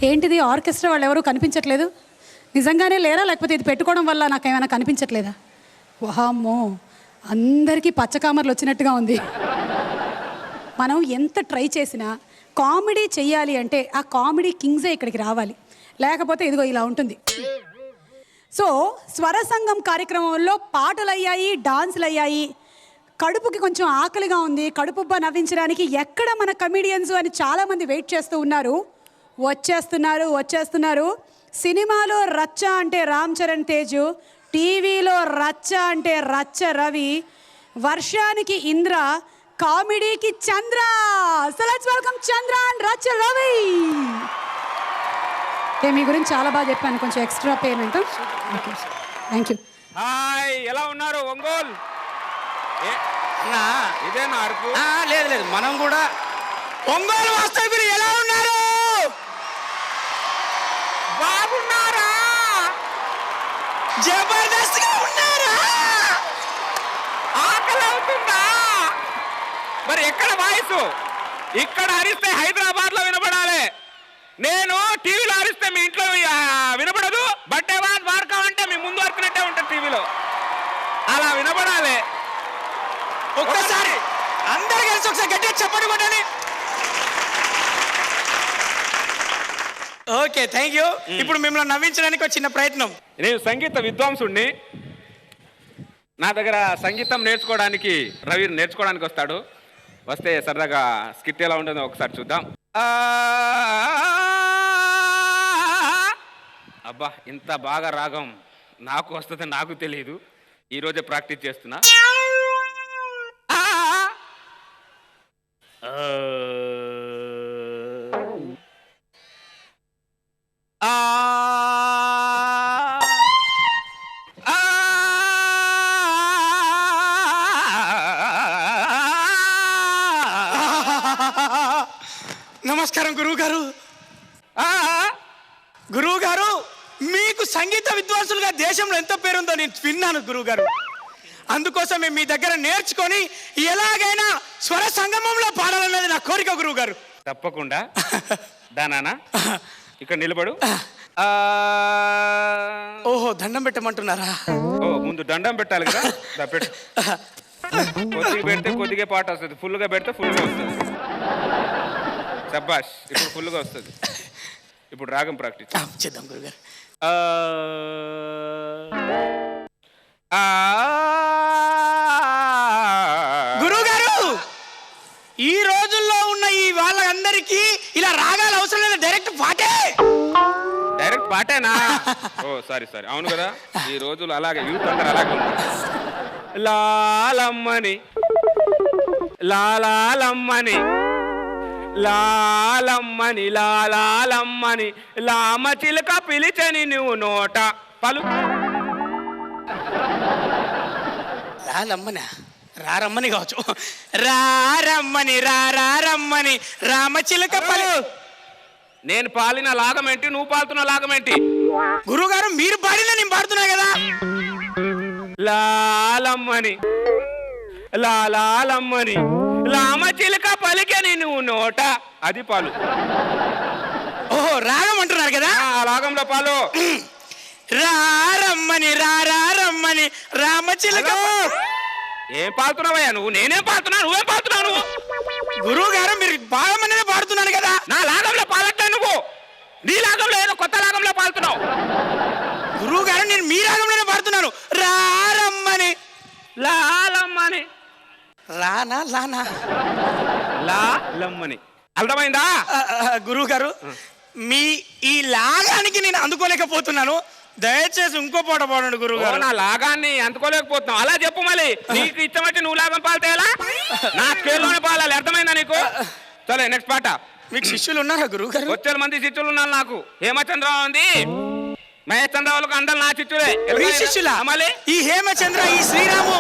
ఏంటిది ఆర్కెస్ట్రా వాళ్ళు ఎవరు కనిపించట్లేదు? నిజంగానే లేరా, లేకపోతే ఇది పెట్టుకోవడం వల్ల నాకు ఏమైనా కనిపించట్లేదా? వామ్మో, అందరికీ పచ్చకామర్లు వచ్చినట్టుగా ఉంది. మనం ఎంత ట్రై చేసినా కామెడీ చెయ్యాలి అంటే ఆ కామెడీ కింగ్సే ఇక్కడికి రావాలి, లేకపోతే ఇదిగో ఇలా ఉంటుంది. సో స్వర సంఘం కార్యక్రమంలో పాటలు అయ్యాయి, డాన్సులు అయ్యాయి. కడుపుకి కొంచెం ఆకలిగా ఉంది, కడుపుబ్బా నవ్వించడానికి ఎక్కడ మన కమెడియన్స్ అని చాలామంది వెయిట్ చేస్తూ ఉన్నారు. వచ్చేస్తున్నారు. సినిమాలో రచ్చ అంటే రామ్ చరణ్ తేజు, టీవీలో రచ్చ అంటే రచ్చ రవి, వర్షానికి ఇంద్ర, కామెడీకి Chandra. So let's welcome Chandra and Racha Ravi. మీ గురించి చాలా బాగా చెప్పాను, కొంచెం extra payment. Thank you. Hi, ఎలా ఉన్నారు ఒంగోలు? ఇదేనా అరుపు? లేదు, మనం కూడా ఒంగోలు వాస్తవ్యులు ఎలా ఉన్నారు? బాగున్నారా? జబర్దస్త్ గా ఉన్నారా? ఆకలి అవుతుందా? మరి ఎక్కడ వాయిస్? ఇక్కడ అరిస్తే హైదరాబాద్ లో వినపడాలి. నేను టీవీలో అరిస్తే మీ ఇంట్లో వినపడదు. బట్టేవాద్ వాడకం అంటే మీ ముందు అరిచినట్టే ఉంటుంది టీవీలో, అలా వినపడాలి. ఒక్కసారి అందరు కలిసి ఒకసారి గట్టిగా చెప్పండి కొట్టండి. Okay, thank you. ఇప్పుడు మిమ్మల్ని నవ్వించడానికి ఒక చిన్న ప్రయత్నం. నేను సంగీత విద్వాంసుడిని. నా దగ్గర సంగీతం నేర్చుకోవడానికి రవి నేర్చుకోవడానికి వస్తాడు. వస్తే సరదాగా స్కిట్ ఎలా ఉంటుందో ఒకసారి చూద్దాం. అబ్బా, ఇంత బాగా రాగం నాకు వస్తుంది నాకు తెలియదు. ఈరోజే ప్రాక్టీస్ చేస్తున్నా. నమస్కారం గురువు గారు. గురువు గారు, మీకు సంగీత విద్వాంసులుగా దేశంలో ఎంత పేరుందో నేను విన్నాను గురువు గారు. అందుకోసమే మీ దగ్గర నేర్చుకొని ఎలాగైనా స్వర సంగమంలో పాడాలన్నది నా కోరిక గురువు గారు. తప్పకుండా. దానా ఇక్కడ నిలబడు. ఓహో, దండం పెట్టమంటున్నారా? ఓ, ముందు దండం పెట్టాలి కదా. పెట్టు. కొద్దిగా పెడితే కొద్దిగా పాట వస్తుంది, ఫుల్గా పెడితే ఫుల్గా వస్తుంది. శబాష్, ఇప్పుడు ఫుల్గా వస్తుంది. ఇప్పుడు రాగం ప్రాక్టీస్ చేద్దాం గురుగారు. గురువు గారు, ఈ రోజుల్లో ఉన్న ఈ వాళ్ళందరికీ ఇలా రాగాలు అవసరం లేదు, డైరెక్ట్ పాటేనా? ఓ సారీ, అవును కదా. ఈ రోజులు అలాగే, యూత్ అందరు అలాగే ఉన్నారు. లాలమ్మని లాలాలమ్మని లాలమ్మని లాలాలమ్మని లామ చిలక పిలిచని నువ్వు నోట పలు. లాలమ్మనా? రారమ్మని కావచ్చు. రారమ్మని రారమ్మని రామచిలక పలు. నేను పాలిన లాగం ఏంటి, నువ్వు పాలుతున్న లాగం ఏంటి? గురుగారు, మీరు పాడినా నేను పాడుతున్నా కదా. లాలమ్మని లాలాలమ్మని లామ చిలక పలికని నువ్వు నోట, అది పాలు. ఓహో, రాగం అంటున్నారు కదా, ఆ రాగంలో పాలు. రారమ్మని రారమ్మని రామచిలక. ఏం పాడుతున్నావయ్యా నువ్వు? నేనేం పాడుతున్నా, నువ్వేం పాడుతున్నావు? నువ్వు గురువు గారు, మీరు పాడమనేదే పాడుతున్నాను కదా. నా లాగంలో పాలట్లే, నువ్వు నీ లాగంలో ఏదో కొత్త లాగంలో పాడుతున్నావు. గురువు గారు, నేను మీ రాగంలోనే పాడుతున్నాను. రారమ్మని లాలమ్మని రానా లానా లాలమ్మని. అర్థమైందా? గురువు గారు, మీ ఈ లాగానికి నేను అందుకోలేకపోతున్నాను. దయచేసి ఇంకో పాట పాడండి గురువు గారు. నా లాగాన్ని అందుకోలేకపోతున్నావు, అలా చెప్పు. మళ్ళీ నీకు ఇష్టం వచ్చి నువ్వు లాగం పాలితే ఎలా? నా స్కేల్లోనే పాలాలి, అర్థమైందా నీకు? సరే, నెక్స్ట్ పాట. మీకు శిష్యులు ఉన్నారా గురువు గారు? వచ్చే మంది శిష్యులు ఉన్నారు నాకు. హేమచంద్ర ఉంది, మహేశ్చంద్ర వాళ్ళకు అందరు నా శిష్యులే. మళ్ళీ ఈ హేమచంద్ర, ఈ శ్రీరాము,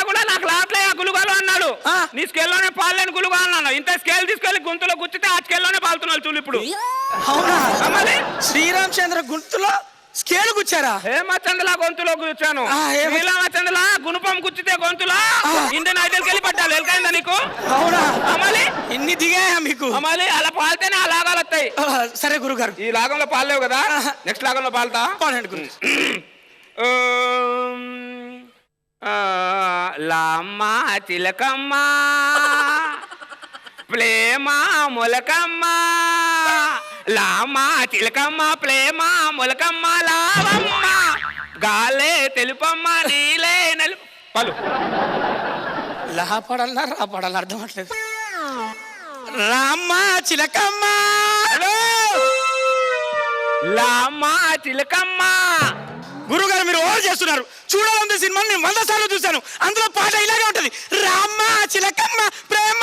కూడా నాకు లాట్లే గులుగాలు అన్నాడు. నీ స్కేల్లోనే పాలేని గులుగా అన్నాడు. ఇంత స్కేల్ తీసుకెళ్లి గుంతులో గుచ్చితే ఆ స్కేల్లోనే పాలుతున్నాడు చూడు ఇప్పుడు. అవునా? శ్రీరామచంద్ర గుంతులో స్కేల్ గుచ్చారా? హేమచంద్రలా గొంతులో కూర్చాను. నీలమచంద్రలా గుణపం గుచ్చితే గొంతులో ఇండియన్ ఐడల్కి వెళ్ళి పట్టాలి. ఎలకైందా నీకు? అవునా? అమ్మాలి ఇన్ని దిగాయా మీకు? అమ్మాలి అలా పాలితేనే ఆ లాగాలు వస్తాయి. సరే గురుగారు, ఈ లాగంలో పాలేవు కదా, నెక్స్ట్ లాగంలో పాలుతా. పాడండి గురు. లామ్మ చిలకమ్మ ప్రేమ మొలకమ్మ, లామ్మ చిలకమ్మ ప్రేమ మొలకమ్మ లావమ్మ, గాలే తెలుపమ్మ నీలే నలుపు. పలు లా పాడాలన్నా రా పాడాలి అర్థం అవట్లేదు. రామ్మ చిలకమ్మ, లామ్మ చిలకమ్మ. గురుగారు మీరు ఓవర్ చేస్తున్నారు. చూడాలంటే సినిమా నేను 100 సార్లు చూశాను. అందులో పాట ఇలాగే ఉంటది, రామ్మ చిలకమ్మ ప్రేమ.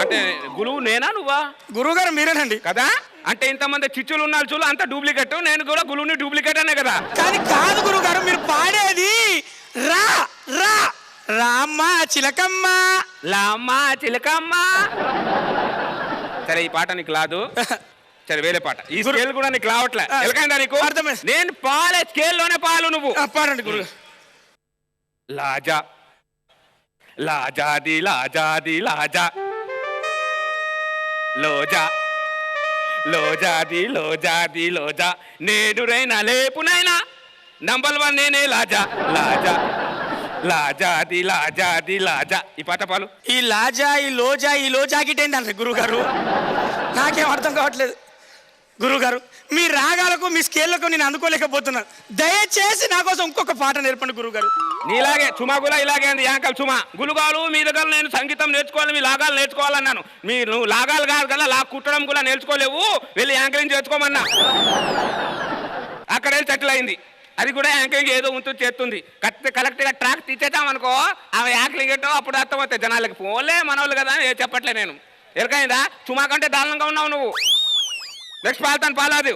అంటే గురువు నేనా నువ్వా? గురువుగారు మీరేనండి కదా. అంటే ఇంతమంది చిచ్చులు ఉన్నారు చూడు, అంత డూప్లికేట్. నేను కూడా గురువుని డూప్లికేట్ అనే కదా. కానీ కాదు గురుగారు, మీరు పాడేది రా రా రామ్మ చిలకమ్మ లామ్మ చిలకమ్మ. సరే ఈ పాట నీకు రాదు, సరే వేరే పాట. ఈ స్కేల్ కూడా నీకు రావట్లే. ఎలకైందా నీకు? అర్థమైంది. నేను పాలే స్కేల్లోనే పాలు నువ్వు. పాడండి గురు. లాజా లాజాది లాజాది లాజా, లోజా లోజాది లోజాది లోజా, నేడురైనా లేపునైనా నంబర్ 1 నేనే లాజా లాజా లాజాది లాజాది లాజా. ఈ పాట పాలు. ఈ లాజా ఈ లోజా ఈ లోజాకిటేంటి గురుగారు? నాకేం అర్థం కావట్లేదు గురుగారు. మీ రాగాలకు మీ స్కేళ్లకు నేను అందుకోలేకపోతున్నాను. దయచేసి నా కోసం ఇంకొక పాట నేర్పండి గురుగారు. నీలాగే చుమా కూడా ఇలాగే అంది యాంకల్ చుమా. గులుగాలు మీ దగ్గర నేను సంగీతం నేర్చుకోవాలి, మీ లాగాలు నేర్చుకోవాలన్నాను. నువ్వు లాగాలు కాదు కదా, లాగ్ కుట్టడం కూడా నేర్చుకోలేవు, వెళ్ళి యాంకరింగ్ నేర్చుకోమన్నా. అక్కడ వెళ్ళి సెటిల్ అయింది. అది కూడా యాంకరింగ్ ఏదో ఉంటుంది చేస్తుంది. కరెక్ట్గా ట్రాక్ తీసేద్దాం అనుకో, ఆమె యాంకరింగ్ ఏంటో అప్పుడు అర్థమవుతాయి జనాలకి. ఫోన్లే మనోళ్ళు కదా అని చెప్పట్లే నేను. ఎరకైందా? చుమా కంటే దారుణంగా ఉన్నావు నువ్వు. నెక్స్ట్ పాలుతాను, పాలాది.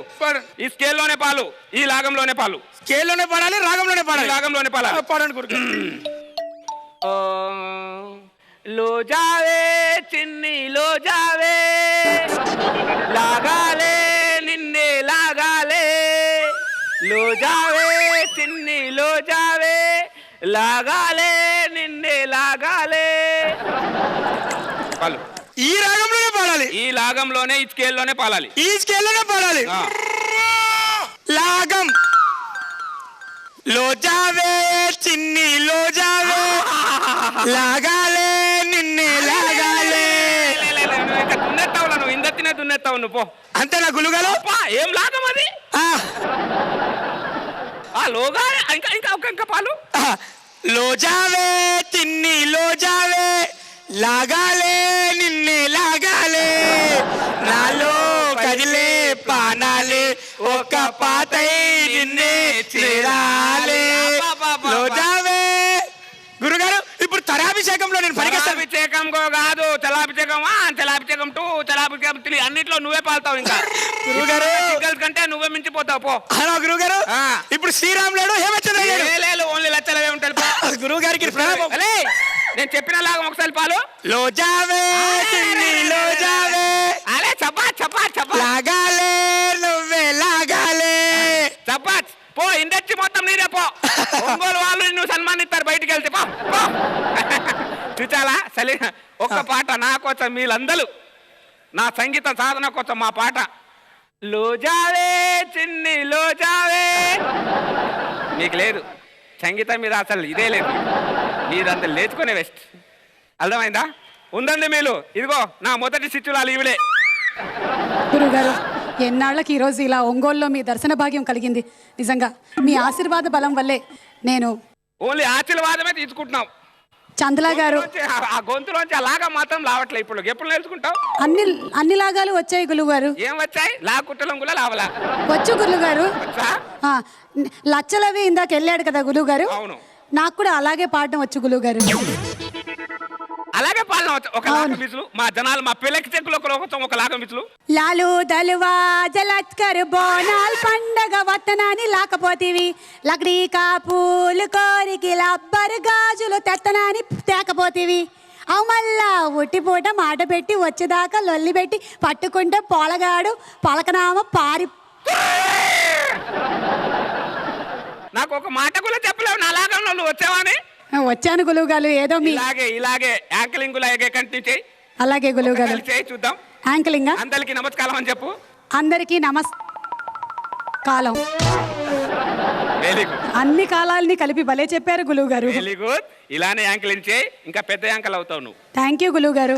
ఈ స్కేల్లోనే పాలు, ఈ లాగంలోనే పాలు. స్కేల్లోనే పాడాలి, రాగంలోనే పాడాలి. రాగంలోనే పాడాలి. పాడండి గురు. లో జావే చిన్ని లో జావే, లాగాలే నిన్నే లాగాలే, లో జావే చిన్ని లో జావే, లాగాలే నిన్నే లాగాలే. పాలు. ఈ రాగంలోనే పాడాలి, ఈ లాగంలోనే ఈ స్కేల్లోనే పాడాలి, ఈ స్కేల్లోనే పాడాలి. లాగం లో జావే చిన్ని లో జావే, లాగాలే నిన్నే లాగాలే. దున్నెత్తావు నువ్వు, ఇందతినే దున్నెత్తావు నువ్వు. పో అంతేనా గులుగాలు? ఏం లాగం అది? లోగా ఇంకా ఇంకా ఇంకా పాలు. లో జావే చిన్ని లో జావే, లాగాలే నిన్నే లాగాలే, నాలో కదిలే పానాలే ఒక పాతై నిన్నే చేరాలే. లో జావే. గురుగారు ఇప్పుడు తరాభిషేకంలో నేను పరిగెత్తాను. అభిషేకం కాదు, చలాభిషేకం 1, చలాభిషేకం 2, చలాభిషేకం 3 అన్నిట్లో నువ్వే పాలుతావు. ఇంకా గురుగారు కంటే నువ్వే మించిపోతావు. పో. హలో గురుగారు, ఇప్పుడు శ్రీరామ్ లేడు, హేమచంద్ర ఓన్లీ లచ్చలవే ఉంటాడు. గురువు గారికి నేను చెప్పిన లాగం ఒకసారి పాలు. లో జావే లో జావే, అరే చపా చపా చపా, లాగాలే నువ్వే లాగాలే. చపా పో, ఇండస్ట్రీ మొత్తం నీదే. పో, ఒంగోలు వాళ్ళు నువ్వు సన్మానిస్తారు బయటికి వెళ్తే. పో చూచాలా సలి. ఒక్క పాట నా కోసం, మీరందరూ నా సంగీత సాధన కోసం మా పాట. లో జావే చిన్ని లో జావే. మీకు లేదు సంగీతం మీద అసలు ఇదే లేదు, మీరంతా లేచుకునే వెస్ట్. అర్థమైందా? ఉందండి మీరు. ఇదిగో నా మొదటి శిష్యురాలు ఈవిడే. గురుగారు, ఎన్నాళ్ళకి ఈరోజు ఇలా ఒంగోలులో మీ దర్శన భాగ్యం కలిగింది. నిజంగా మీ ఆశీర్వాద బలం వల్లే నేను ఓన్లీ ఆశీర్వాదమే తీసుకుంటున్నాం. చందలా గారు ఆ గొంతులోంచి అలాగా మాత్రం లావట్లే. ఇప్పుడు ఎప్పుడు నేర్చుకుంటావు? అన్ని లాగాలు వచ్చాయి గురువు గారు. ఏం వచ్చాయి? కుట్టలం కూడా లావలా వచ్చు గురువు గారు. లచ్చలవి ఇందాక వెళ్ళాడు కదా గురువు గారు. అవును, నాకు కూడా అలాగే పాడడం వచ్చు గురువు గారు. అలాగే పాలన ఒక లాగం మిసులు. మా జనాలు మా పిల్లకి చెక్కులు ఒక లాగం మిసులు. లాలు దలువా జలత్కర్ బోనాల్ పండగ వత్తనాని లాకపోతీవి, లకడీ కాపూలు కోరికి లబ్బరు గాజులు తెత్తనాని తేకపోతీవి, అవు మళ్ళా ఉట్టిపూట మాట పెట్టి వచ్చేదాకా లొల్లి పెట్టి పట్టుకుంటే పొలగాడు పలకనామ పారి. నాకు ఒక మాట కూడా చెప్పలేవు నాలాగా నువ్వు వచ్చావని. వచ్చాను గురువు గారు, ఏదో మీ ఇలాగే యాంకలింగ్ లాగే కంటిన్యూ చేయి. అలాగే గురువు గారు. చేయి చూద్దాం. యాంకలింగా? అందరికి నమస్కారం అని చెప్పు. అందరికీ కాలం. Very good. అన్ని కాలాలని కలిపి భలే చెప్పారు గురువు గారు. Very good. ఇలానే యాంకలింగ్ చేయి, ఇంకా పెద్ద యాంకల్ అవుతావు నువ్వు. థ్యాంక్ యూ గురువు గారు.